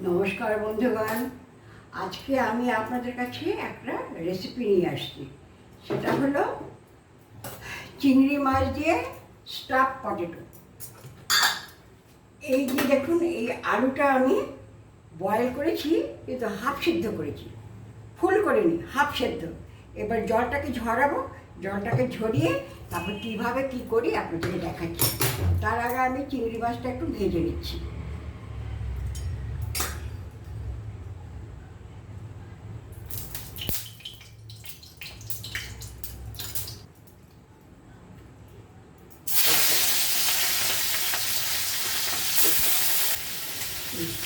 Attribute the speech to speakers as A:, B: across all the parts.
A: নমস্কার বন্ধুগণ, আজকে আমি আপনাদের কাছে একটা রেসিপি নিয়ে আসছি। সেটা হলো চিংড়ি মাছ দিয়ে স্টাফ পটেটো। এই যে দেখুন, এই আলুটা আমি বয়েল করেছি, কিন্তু হাফ সেদ্ধ করেছি, ফুল করিনি, হাফ সেদ্ধ। এবার জলটাকে ঝরাবো, জলটাকে ঝরিয়ে তারপর কীভাবে কী করি আপনাদেরকে দেখাচ্ছি। তার আগে আমি চিংড়ি মাছটা একটু ভেজে নিচ্ছি।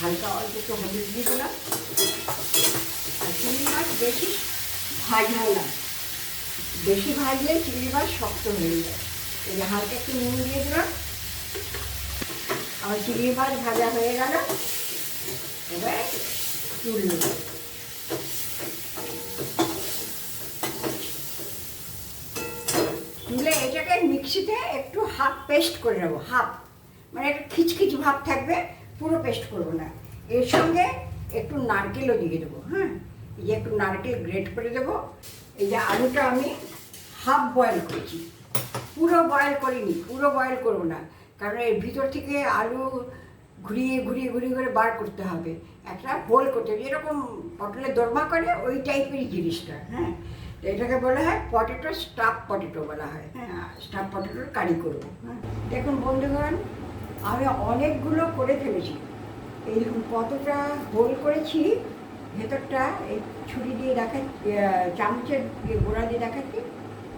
A: হালকা অল্প একটু হলুদ দিয়ে দিলাম। আর চিংড়ি মাছ বেশি ভাজবো না, বেশি ভাজলে চিংড়ি মাছ শক্ত হয়ে যায়। এই যে হালকা একটু নুন দিয়ে দিলাম। আমার চিংড়ি মাছ ভাজা হয়ে গেল। এবার তুলব, তুলে এটাকে মিক্সিতে একটু হাফ পেস্ট করে নেবো। হাফ মানে একটু খিচখিচ ভাব থাকবে, পুরো পেস্ট করবো না। এর সঙ্গে একটু নারকেলও দিয়ে দেবো। হ্যাঁ, এই যে একটু নারকেল গ্রেট করে দেবো। এই যে আলুটা আমি হাফ বয়েল করেছি, পুরো বয়েল করিনি, পুরো বয়েল করবো না, কারণ এর ভিতর থেকে আলু ঘুরিয়ে ঘুরিয়ে ঘুরিয়ে করে বার করতে হবে, একটা হোল করতে হবে, যেরকম পটলের দোরমা করে ওই টাইপেরই জিনিসটা। হ্যাঁ, তো এটাকে বলা হয় পটেটো স্টাফ পটেটো বলা হয়। হ্যাঁ, স্টাফ পটেটোর কারি করবো। হ্যাঁ, দেখুন বন্ধুগণ, আমি অনেকগুলো করে ফেলেছি। এই দেখুন কতটা হোল করেছি, ভেতরটা এই ছুরি দিয়ে চামচের গোড়া দিয়ে দেখাচ্ছি,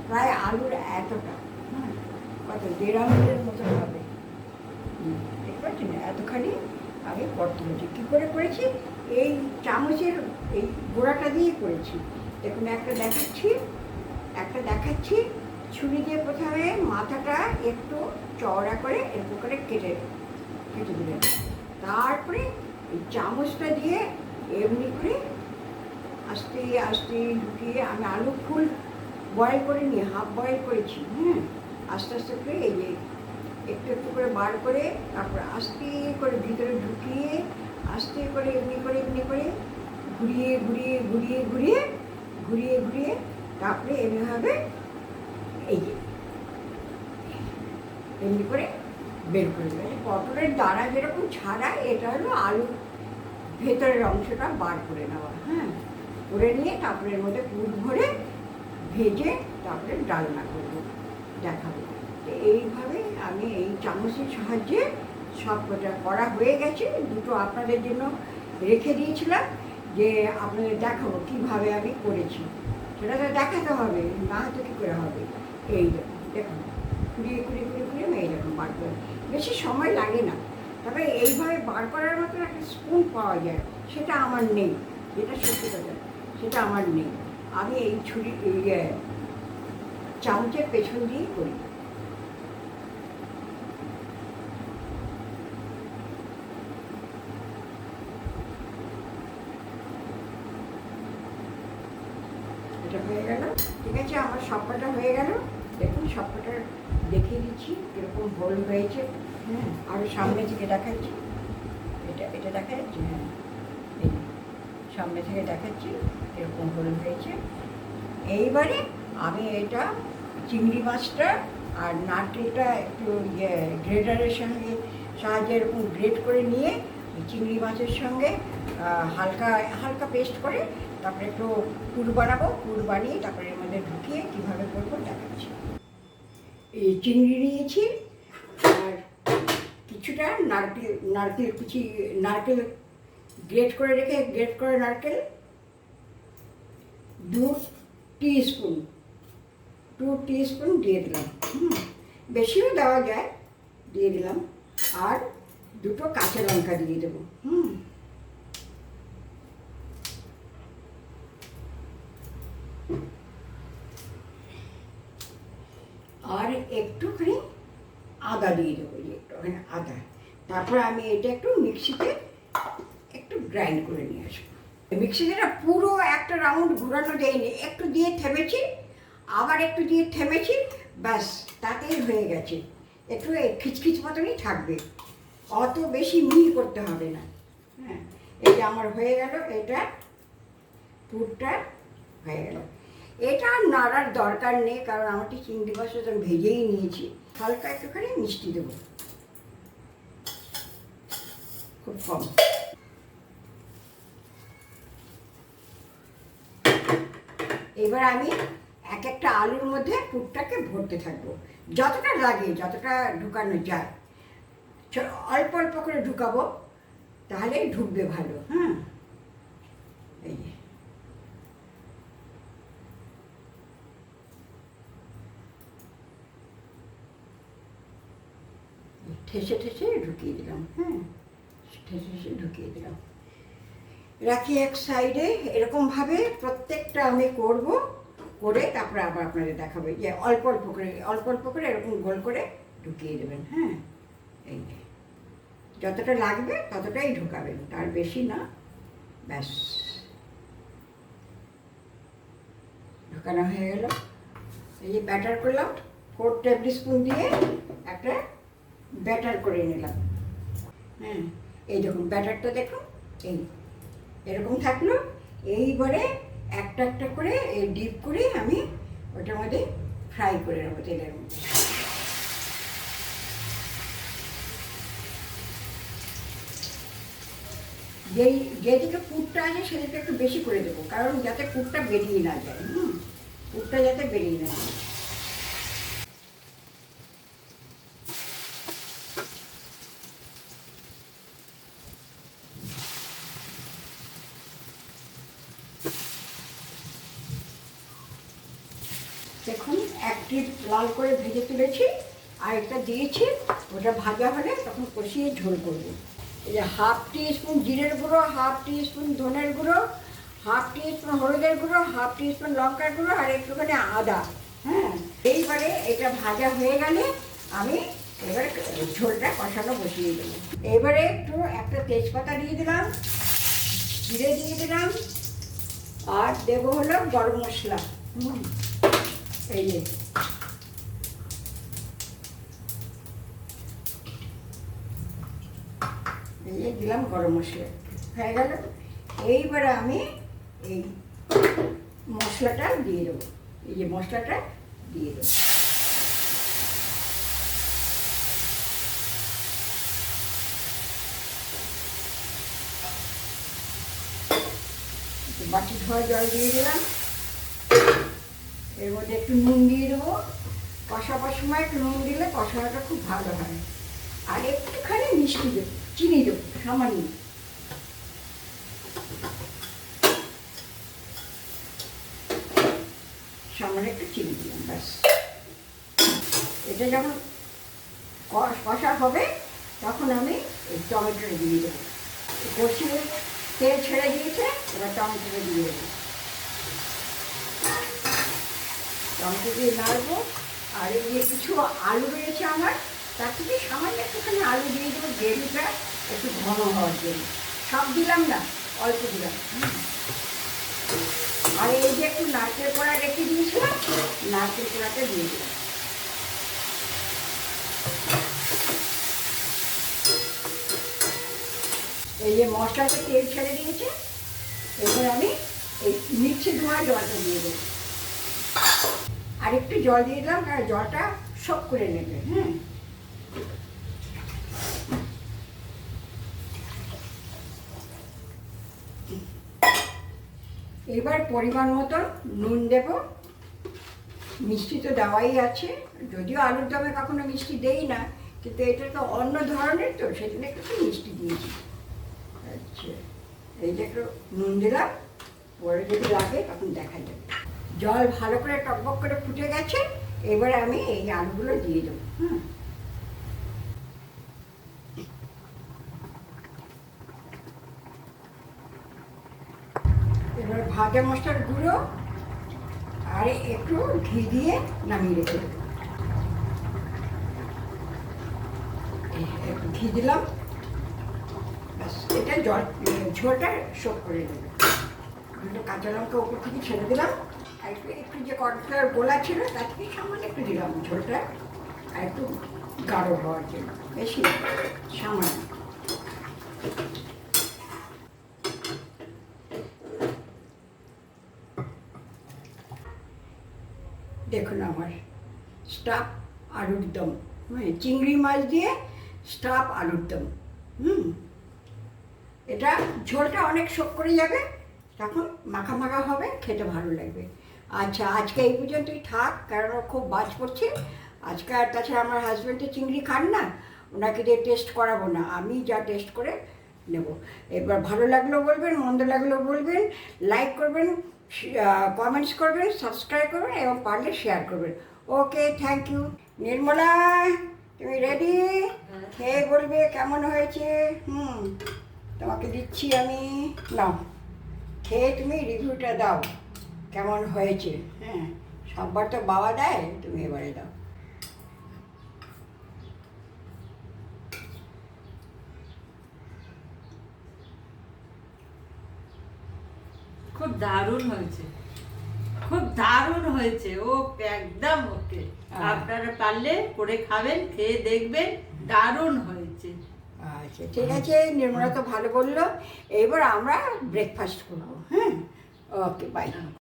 A: প্রায় আলুর এতটা। হ্যাঁ, কত 1.5 আঙুলের মতো হবে। দেখতে পাচ্ছি না, এতখানি আমি করতে হয়েছি। কী করে করেছি? এই চামচের এই গোড়াটা দিয়ে করেছি। দেখুন একটা দেখাচ্ছি। ছুরি দিয়ে প্রথমে মাথাটা একটু চওড়া করে এরকম করে কেটে দিলেন। তারপরে এই চামচটা দিয়ে এমনি করে আস্তে আস্তে ঢুকিয়ে, আমি আলু ফুল বয়েল করে নিয়ে হাফ বয়েল করেছি। হ্যাঁ, আস্তে আস্তে করে এই যে একটু একটু করে বার করে তারপর আস্তে করে ভিতরে ঢুকিয়ে আস্তে করে এমনি করে ঘুরিয়ে ঘুরিয়ে ঘুরিয়ে ঘুরিয়ে ঘুরিয়ে ঘুরিয়ে তারপরে এমনিভাবে এই যে এমনি করে বের করে দেবে। পটলের দানা যেরকম ছাড়া, এটা হলো আলুর ভেতরের অংশটা বার করে নেওয়া। হ্যাঁ, করে নিয়ে তারপরে এর মধ্যে পুর ভরে ভেজে তারপরে ডালনা করবো, দেখাবো। তো এইভাবে আমি এই চামচের সাহায্যে সব কটা করা হয়ে গেছে। দুটো আপনাদের জন্য রেখে দিয়েছিলাম যে আপনাদের দেখাবো কীভাবে আমি করেছি। সেটা তো দেখাতে হবে, না তো কী করে হবে। এই দেখুন ঘুরিয়ে ঘুরিয়ে ঘুরিয়ে ঘুরিয়ে আমি এইরকম বার করে, বেশি সময় লাগে না। তবে এইভাবে বার করার মতো একটা স্পুন পাওয়া যায়, সেটা আমার নেই, যেটা সত্যি কথা, সেটা আমার নেই। আমি এই ছুরি চামচের পেছন দিয়েই করি। এটা হয়ে গেল, ঠিক আছে, আমার সবকটা হয়ে গেল। দেখুন সবকটা দেখিয়ে দিচ্ছি কীরকম হোল হয়েছে। হ্যাঁ, আরও সামনে থেকে দেখাচ্ছি, এটা দেখা যাচ্ছে। হ্যাঁ, এই সামনে থেকে দেখাচ্ছি কীরকম হোল হয়েছে। এইবারে আমি এটা চিংড়ি মাছটা আর নারকেলটা একটু গ্রেটারের সাহায্যে এরকম গ্রেট করে নিয়ে চিংড়ি মাছের সঙ্গে হালকা হালকা পেস্ট করে তারপরে একটু পুর বানাবো। পুর বানিয়ে তারপরে এর মধ্যে ঢুকিয়ে কীভাবে করবো দেখাচ্ছি। এই চিংড়ি নিয়েছি আর কিছুটা নারকেল গ্রেট করে রেখে, গ্রেট করে নারকেল 2 টিস্পুন দিয়ে দিলাম। বেশিও দেওয়া যায়, দিয়ে দিলাম। আর 2টো কাঁচা লঙ্কা দিয়ে দেবো। আর একটুখানি আদা দিয়ে দেবো, একটুখানি আদা। তারপর আমি এটা একটু মিক্সিতে একটু গ্রাইন্ড করে নিয়ে আসবো। মিক্সিতে পুরো একটা রাউন্ড ঘোরানো যায়নি, একটু দিয়ে থেমেছি, আবার একটু দিয়ে থেমেছি, ব্যাস তাতেই হয়ে গেছে। একটু খিচখিচ মতনই থাকবে, অত বেশি মিহি করতে হবে না। হ্যাঁ, এই যে আমার হয়ে গেল, এটা পুরটা হয়ে গেল। এটা আর নাড়ার দরকার নেই, কারণ আমারটি চিংড়ি মাছটা তো ভেজেই নিয়েছি। হালকা একটুখানি মিষ্টি দেবো, খুব কম। এবার আমি এক একটা আলুর মধ্যে পুরটাকে ভরতে থাকবো, যতটা লাগে, যতটা ঢুকানো যায়। অল্প অল্প করে ঢুকাবো, তাহলে ঢুকবে ভালো। হ্যাঁ, এই যে ঠেসে ঠেসে ঢুকিয়ে দিলাম। হ্যাঁ, ঠেসে ঠেসে ঢুকিয়ে দিলাম, রাখি এক সাইডে। এরকমভাবে প্রত্যেকটা আমি করব, করে তারপরে আবার আপনাদের দেখাবে যে অল্প অল্প করে এরকম গোল করে ঢুকিয়ে দেবেন। হ্যাঁ, এই যে যতটা লাগবে ততটাই ঢুকাবেন, তার বেশি না। ব্যাস, ঢুকানো হয়ে গেল। এই যে ব্যাটার করলাম, 4 টেবিল স্পুন দিয়ে একটা ব্যাটার করে নিলাম। হ্যাঁ, এই দেখুন ব্যাটারটা দেখুন, এই এরকম থাকলো। এইবারে একটা একটা করে এই ডিপ করে আমি ওটার মধ্যে ফ্রাই করে নেবো তেলের মধ্যে। যেদিকে পুরটা আছে সেদিকে একটু বেশি করে দেবো, কারণ যাতে পুরটা বেরিয়ে না যায়। পুরটা যাতে বেরিয়ে না যায়। দেখুন একটি লাল করে ভেজে তুলেছি, আর একটা দিয়েছি, ওটা ভাজা হলে তখন কষিয়ে ঝোল করবো। এই যে 1/2 টিস্পুন জিরের গুঁড়ো, 1/2 টিস্পুন ধনের গুঁড়ো, 1/2 টিস্পুন হলুদের গুঁড়ো, 1/2 টিস্পুন লঙ্কার গুঁড়ো, আর একটুখানি আদা। হ্যাঁ, এইবারে এটা ভাজা হয়ে গেলে আমি এবারে ঝোলটা কষানো বসিয়ে দেবো। এবারে একটা তেজপাতা দিয়ে দিলাম, জিরে দিয়ে দিলাম, আর দেবো হলো গরম মশলা। এই যে দিলাম গরম মশলা, হয়ে গেল। এইবারে আমি এই মশলাটা দিয়ে দেবো, এই যে মশলাটা দিয়ে দেবো। বাটি ধোয়া জল দিয়ে দিলাম, এর মধ্যে একটু নুন দিয়ে দেবো। কষাবার সময় একটু নুন দিলে কষাটা খুব ভালো হয়। আর একটুখানি মিষ্টি দেবো, চিনি দেবো সামান্য। সামান্য একটু চিনি দিলাম, ব্যাস। এটা যখন কষা হবে তখন আমি এই টমেটোটা দিয়ে দেবো। কষিয়ে তেল ছেড়ে দিয়েছে, এবার টমেটোটা দিয়ে দেবো। টমেটো দিয়ে নাড়বো। আর এই যে কিছু আলু রয়েছে আমার, তার থেকে সামান্য একটুখানি আলু দিয়ে দেবো, গ্রেভিটা একটু ঘন হওয়ার জন্য। সব দিলাম না, অল্প দিলাম। আর এই যে একটু নারকেল কোড়া রেখে দিয়েছিলাম, নারকেল কোড়াটা দিয়ে দিলাম। এই যে মশলাটা তেল ছেড়ে দিয়েছে, এবার আমি এই মিক্সি ধোয়া জলটা দিয়ে দেবো। আর একটু জল দিয়ে দিলাম, কারণ জলটা শোক করে নেবে। হ্যাঁ, এবার পরিমাণ মতন নুন দেব। মিষ্টি তো দেওয়াই আছে, যদিও আলুর দমে কখনো মিষ্টি দেই না, কিন্তু এটা তো অন্য ধরনের, তো সেজন্য একটু মিষ্টি দিয়েছি। আচ্ছা, এই যে একটু নুন দিলাম, পরে যদি লাগে তখন দেখা যাবে। জল ভালো করে টকবক করে ফুটে গেছে, এবারে আমি এই আলুগুলো দিয়ে দেবো। এবার ভাজা মশলার গুঁড়ো আর একটু ঘি দিয়ে নামিয়ে রেখে দেবো। একটু ঘি দিলাম, ব্যাস। এটা ঝোলটা শোক করে দেবে। দুটো কাঁচা লঙ্কা উপর থেকে ছেড়ে দিলাম, আর একটু যে কর্নফ্লাওয়ার গোলা ছিল তার থেকে সামান্য একটু দিলাম ঝোলটা, আর একটু গাঢ় হওয়ার জন্য, বেশি সামান্য। দেখুন আমার স্টাফ আলুর দম, মানে চিংড়ি মাছ দিয়ে স্টাফ আলুর দম। এটা ঝোলটা অনেক শোক করে যাবে, তখন মাখা মাখা হবে, খেতে ভালো লাগবে। আচ্ছা, আজকে এই পর্যন্তই থাক, কারণ খুব বাজ পড়ছে আজকে। আর তাছাড়া আমার হাজব্যান্ডে চিংড়ি খান না, ওনাকে দিয়ে টেস্ট করাবো না, আমি যা টেস্ট করে নেব। এবার ভালো লাগলেও বলবেন, মন্দ লাগলেও বলবেন, লাইক করবেন, কমেন্টস করবেন, সাবস্ক্রাইব করবেন এবং পারলে শেয়ার করবেন। ওকে, থ্যাংক ইউ। নির্মলা, তুমি রেডি? খেয়ে বলবে কেমন হয়েছে। তোমাকে দিচ্ছি আমি, নাও খেয়ে তুমি রিভিউটা দাও কেমন হয়েছে। হ্যাঁ, সববার তো বাবা দেয়, তুমি এবারে দাও।
B: খুব দারুণ হয়েছে, খুব দারুণ হয়েছে, ও একদম ওকে। আপনারা পারলে করে খাবেন, খেয়ে দেখবেন, দারুণ হয়েছে।
A: আচ্ছা, ঠিক আছে, নির্মলা তো ভালো বললো। এবার আমরা ব্রেকফাস্ট করবো। হ্যাঁ, ওকে, বাই।